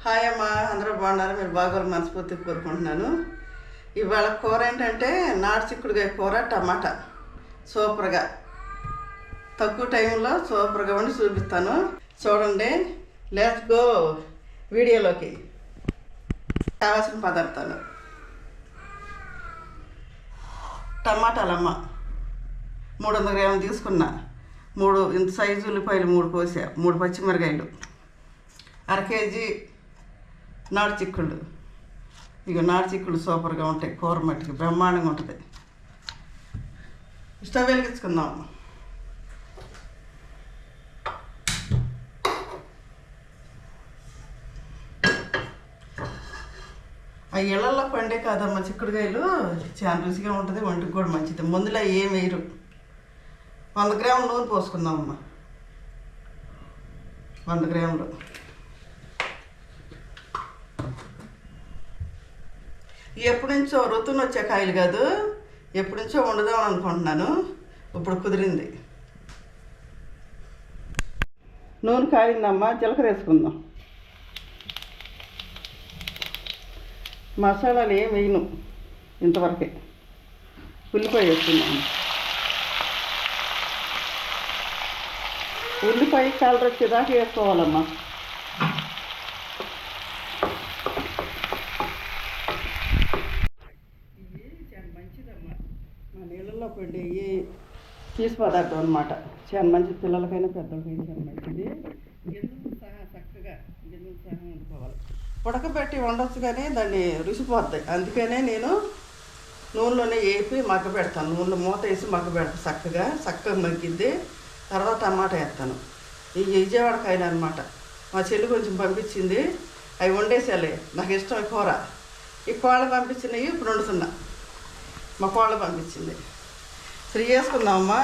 Hi అమ్మ, అందరూ బాగున్నారు. మీరు బాగోలు మనస్ఫూర్తిగా కోరుకుంటున్నాను. ఇవాళ కూర ఏంటంటే నాటు చిక్కుడుకాయ కూర, టమాటా. సూపర్గా తక్కువ టైంలో సూపర్గా వండి చూపిస్తాను, చూడండి. లెట్స్ గో వీడియోలోకి. కావాల్సిన పదార్థాలు: టమాటాలమ్మ 300 గ్రాములు తీసుకున్నా, 3 ఇంత సైజు ఉల్లిపాయలు 3 కోసా, 3 పచ్చిమిరకాయలు, 1/2 కేజీ నాటు చిక్కుళ్ళు. ఇక నాటు చిక్కుళ్ళు సూపర్గా ఉంటాయి, కూర మట్టికి బ్రహ్మాండంగా ఉంటుంది. స్టవ్ వెలిగించుకుందాం. ఆ ఇళ్ళల్లో పండే కాదమ్మా చిక్కుడుకాయలు, చాలా రుచిగా ఉంటుంది, ఒంటికి కూడా మంచిది. ముందులో ఏం వేయరు. 100 గ్రాముల నూనె పోసుకుందామమ్మా. 100 గ్రాములు. ఎప్పటి నుంచో రుతుని వచ్చే కాయలు కాదు, ఎప్పటి నుంచో వండుదామని అనుకుంటున్నాను, ఇప్పుడు కుదిరింది. నూనె కాగిందమ్మా, జీలకర్ర వేసుకుందాం. మసాలాలు ఏం వేయను ఇంతవరకే. ఉల్లిపాయ వేసుకుందాం. ఉల్లిపాయ కలర్ వచ్చేదాకా వేసుకోవాలమ్మా. మా నీళ్ళల్లో పండే పీసు పదార్థం అనమాట. చాలా మంచిది, పిల్లలకైనా పెద్దలకైనా చాలా మంచిది. గింజలు సహా చక్కగా గింజలు సహా వండుకోవాలి. ఉడకబెట్టి వండొచ్చు కానీ దాన్ని రుచిపోద్ది. అందుకనే నేను నూనెలోనే వేపి మగ్గ పెడతాను. నూనెలో మూత వేసి మగ్గ పెడతాను. చక్కగా మగ్గిద్ది. తర్వాత టమాటా వేస్తాను. ఈ విజయవాడకాయలు అనమాట. మా చెల్లి కొంచెం పంపించింది, అవి వండేసాలే, నాకు ఇష్టం ఈ కూర. ఈ కోళ్ళ పంపించినవి ఇప్పుడు వండుతున్నా. మా కోళ్ళ పంపించింది. ఫ్రీ చేసుకుందామమ్మా.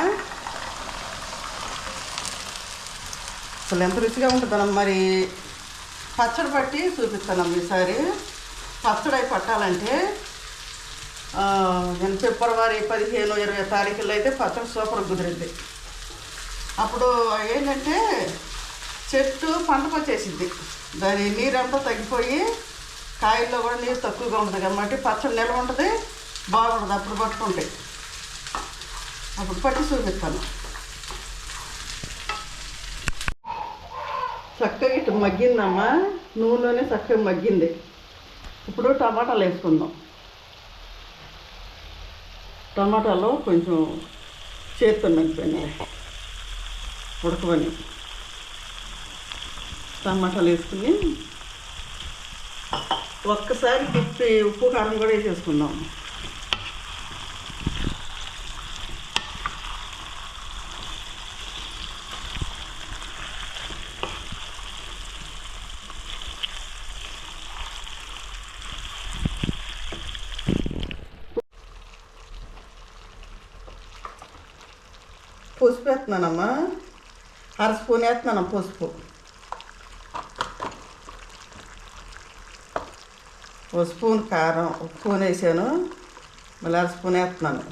అసలు ఎంత రుచిగా ఉంటుందమ్మా. మరి పచ్చడి పట్టి చూపిస్తానమ్మా ఈసారి. పచ్చడి అవి పట్టాలంటే నేను ఫిబ్రవరి 15-20 తారీఖుల్లో అయితే పచ్చడి సూపర్ కుదిరింది. అప్పుడు ఏంటంటే చెట్టు పంటకు వచ్చేసింది, దాని నీరంతా తగ్గిపోయి కాయల్లో కూడా నీరు తక్కువగా ఉంటుంది కాబట్టి పచ్చడి నిల్వ ఉంటుంది, బాగుంటుంది. అప్పుడు పట్టుకుంటాయి. అప్పుడు పట్టి చూపిస్తాను. చక్కగా ఇటు మగ్గిందమ్మా, నూనెలోనే చక్కగా మగ్గింది. ఇప్పుడు టమాటాలు వేసుకుందాం. టమాటాలో కొంచెం చేతితో మగ్గిపోయినాయి, ఉడకవని. టమాటాలు వేసుకుని ఒక్కసారి తిప్పి ఉప్పు కారం కూడా వేసేసుకుందాం. పసుపు వేస్తున్నానమ్మా, 1/2 స్పూన్ వేస్తున్నాను పసుపు. 1 స్పూన్ కారం, 1 స్పూన్ వేసాను, మళ్ళీ 1/2 స్పూన్ వేస్తున్నాను.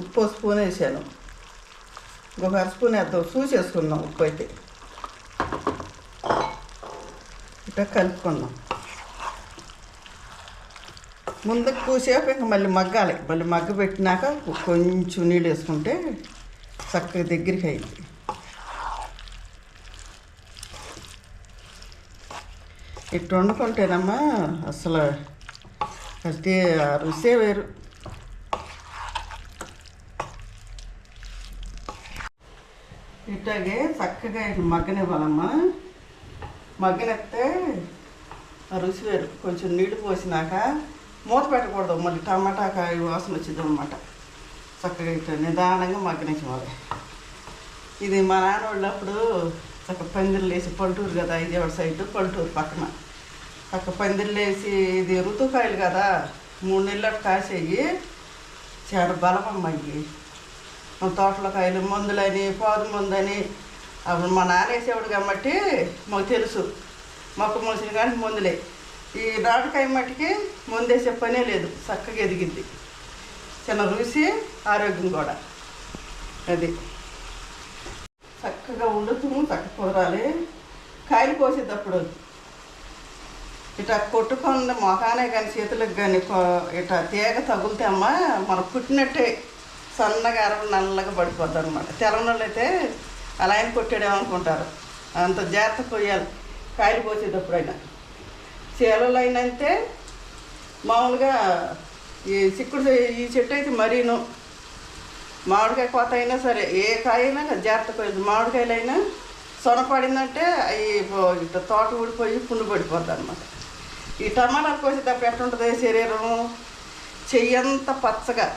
ఉప్పు 1 స్పూన్ వేసాను, ఇంకొక 1/2 స్పూన్ వేద్దాం. చూసేసుకుందాం. ఉప్పు అయితే ఇట్లా కలుపుకుందాం. ముందు కూసేపు ఇంకా మళ్ళీ మగ్గాలి. మళ్ళీ మగ్గ పెట్టినాక కొంచెం నీళ్ళు వేసుకుంటే చక్కగా దగ్గరికి అయింది. ఇట్లా వండుకుంటేనమ్మా అసలు అది రుసే వేరు. ఇట్లాగే చక్కగా ఇట్లా మగ్గనివ్వాలమ్మా. మగ్గనిస్తే ఆ రుచి వేరు. కొంచెం నీళ్ళు పోసినాక మూత పెట్టకూడదు, మళ్ళీ టమాటా కాయ వాసన వచ్చింది అనమాట. చక్కగా ఇట్లా నిదానంగా మగ్గనివ్వాలి. ఇది మా నాన్న వాళ్ళప్పుడు చక్కగా పందిర్లు వేసి, పల్లెటూరు కదా విజయవాడ సైడ్, పల్లెటూరు పక్కన చక్క పందిర్లు వేసి, ఇది ఋతుకాయలు కదా, 3 నెలలకు కాసేవి, చాలా బలమమ్మయ్యి. తోటలో కాయలు మందులని, పాదు మందని అప్పుడు మా నాన్న వేసేవాడు కాబట్టి మాకు తెలుసు. మొక్క మోసిన కానీ మందులే. ఈ నాటుకాయ మట్టికి ముందేసే పనే లేదు, చక్కగా ఎదిగింది. చిన్న రుచి, ఆరోగ్యం కూడా. అది చక్కగా వండుతాము, చక్కగా కుదరాలి. కాయలు కోసేటప్పుడు ఇట్లా కొట్టుకున్న మొఖానే కానీ చేతులకు కానీ ఇట్లా తీగ తగులితే అమ్మ మనం పుట్టినట్టే సన్నగా అరవ నల్లగా పడిపోద్ది అనమాట. తెలంగాణలో అయితే అలా ఆయన కొట్టాడేమనుకుంటారు. అంత జాగ్రత్త కొయ్యాలి కాయలు కోసేటప్పుడైనా. చేలలో అయినంతే మామూలుగా ఈ చిక్కుడు ఈ చెట్టు అయితే మరీను మామిడికాయ కోత అయినా సరే ఏ కాయ అయినా జాగ్రత్త కొయ్యదు. మామిడికాయలు అయినా సొన పడిందంటే అవి ఇట్లా తోట ఊడిపోయి పుండు పడిపోద్ది అనమాట. ఈ టమాటాలు కోసేటప్పుడు ఎట్లుంటుంది శరీరం, చెయ్యంత పచ్చగా,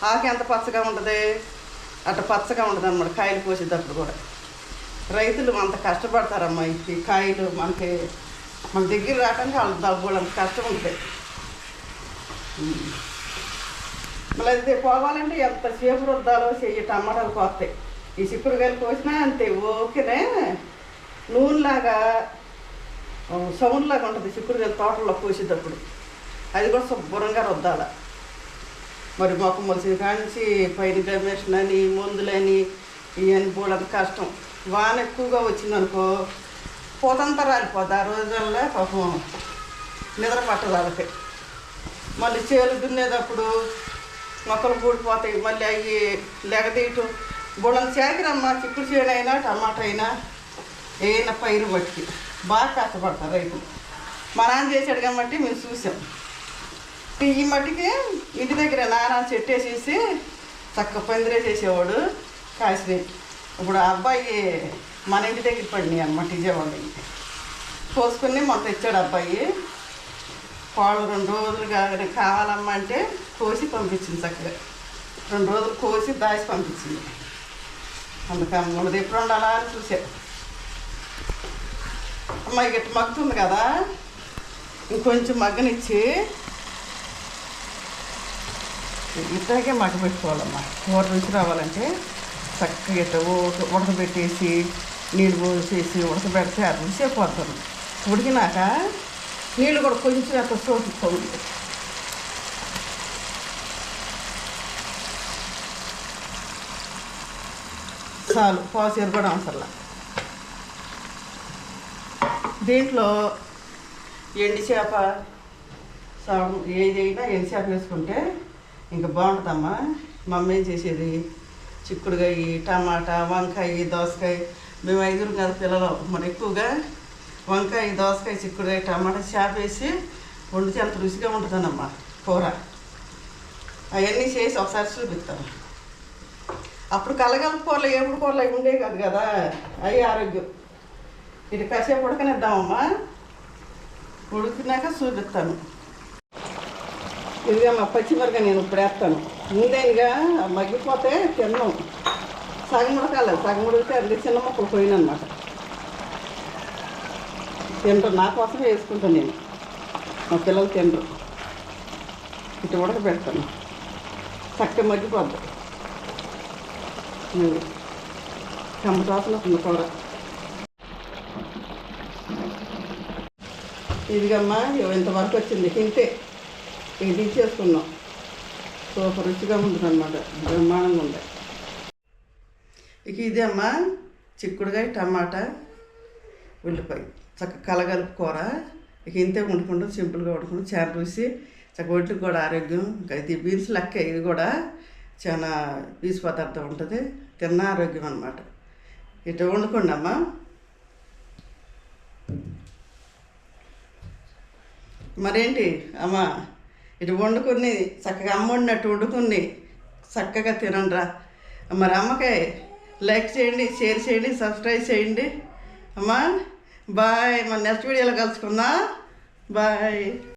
ఆకు ఎంత పచ్చగా ఉంటుంది అట్లా పచ్చగా ఉంటుంది అనమాట కాయలు కోసేటప్పుడు కూడా. రైతులు అంత కష్టపడతారమ్మా. ఈ కాయలు మన దగ్గర రావడానికి వాళ్ళు అంత కష్టం ఉంటుంది. మళ్ళీ అది పోవాలంటే ఎంతసేపు రుద్దాలో చెయ్యి టమాటాలు కోస్తాయి. ఈ చిక్కుడుకాయలు కోసినా అంతే ఓకేనే. నూనెలాగా సౌండ్లాగా ఉంటుంది చిక్కుడుకాయలు తోటలో కోసేటప్పుడు. అది కూడా శుభ్రంగా రుద్దాల. మరి మొక్క మొలిసిన కానించి పైన డైమెన్షన్ అని మందులని ఇవన్నీ పోవడం కష్టం. వాన ఎక్కువగా వచ్చిందనుకో పోతంతా రాలిపోద్ది. ఆ రోజుల్లో పాపం నిద్ర పట్టదు వాళ్ళకి. మళ్ళీ చేలు దున్నేటప్పుడు మొక్కలు పూడిపోతాయి. మళ్ళీ అవి లెగదీయటం బుడంత చేకిరమ్మా. చిక్కుడు చేను అయినా టమాటా అయినా ఏమైనా పైరు బట్టి బాగా కష్టపడతారు రైతులు. మా నాన్న చేశాడు కాబట్టి మేము చూసాం. ఈ మట్టికి ఇంటి దగ్గర నాన్న చెట్టు వేసేసి చక్క పందిరేసేసేవాడు కాసిని. ఇప్పుడు ఆ అబ్బాయి మన ఇంటి దగ్గర పడినాయి అన్నమాట విజయవాడ. కోసుకుని మొన్న తెచ్చాడు అబ్బాయి. పాలు 2 రోజులు కావాలమ్మా అంటే కోసి పంపించింది. చక్కగా 2 రోజులు కోసి దాచి పంపించింది. అందుకని మనది ఎప్పుడు ఉండాలా అని చూసా. అమ్మాయి గట్టి మగ్గుతుంది కదా, ఇంకొంచెం మగ్గనిచ్చి ఇట్లాగే మగ్గ పెట్టుకోవాలమ్మా. కూర రుచి రావాలంటే చక్కగా ఇట్లా ఉడకబెట్టేసి నీళ్ళు పోసేసి ఉడకబెడితే అది రుచి అయిపోతారు. ఉడికినాక నీళ్ళు కూడా కొంచెం అట్లా సోకిపోతుంది. చాలు, పావుసేరు కూడా అవసరంలా. దీంట్లో ఎండి చేప ఏదైనా ఎండి చేప వేసుకుంటే ఇంకా బాగుంటుందమ్మా. మా అమ్మ ఏం చేసేది చిక్కుడుకాయ, టమాటా, వంకాయ, దోసకాయ. మేము 5 కదా పిల్లలు. మరి ఎక్కువగా వంకాయ, దోసకాయ, చిక్కుడుకాయ, టమాటా చేప వేసి వండితే అంత రుచిగా ఉంటుందన్నమ్మా కూర. అవన్నీ చేసి ఒకసారి చూపిస్తాను. అప్పుడు కలగలుపు కూరలు ఎప్పుడు కూరలు అవి ఉండేవి కాదు కదా. అవి ఆరోగ్యం. ఇది కాసేపు ఉడకనిద్దామమ్మా. ఉడికినాక చూపిస్తాను. ఇదిగా మా పచ్చిమిరపకాయ నేను ఇప్పుడు వేస్తాను. ముందేగా మగ్గిపోతే తిన్నాం. సగం ఉడకాలి. సగం ఉడికితే అది చిన్న ముక్కలు పోయినమాట. తింటారు, నా కోసమే వేసుకుంటాను నేను. మా పిల్లలు తినరు. ఇటు ఉడకబెడతాను. చక్కగా మగ్గిపోద్ది. టమాటా వాసన వస్తుంది కూర. ఇదిగమ్మా ఇంతవరకు వచ్చింది. తింటే ఇక దించేసుకున్నాం. సూపర్ రుచిగా ఉంటుంది అనమాట. బ్రహ్మాండంగా ఉంది. ఇక ఇదే అమ్మా చిక్కుడుకాయ, టమాటా, ఉల్లిపాయ చక్కగా కలగలుపు కూర. ఇక ఇంతే వండుకుంటాం. సింపుల్గా వండుకుంటాం. చారు రుచి చక్కగా ఒంటికి కూడా ఆరోగ్యం. ఇంకా ఇది బీన్స్ లెక్క. ఇది కూడా చాలా పీసు పదార్థం ఉంటుంది. తిన్న ఆరోగ్యం అన్నమాట. ఇట్లా వండుకోండి అమ్మా. మరేంటి అమ్మ ఇటు వండుకొని చక్కగా అమ్మ వండినట్టు వండుకొని చక్కగా తినండిరా. మరి అమ్మకి లైక్ చేయండి, షేర్ చేయండి, సబ్స్క్రైబ్ చేయండి అమ్మా. బాయ్. మన నెక్స్ట్ వీడియోలో కలుసుకుందాం. బాయ్.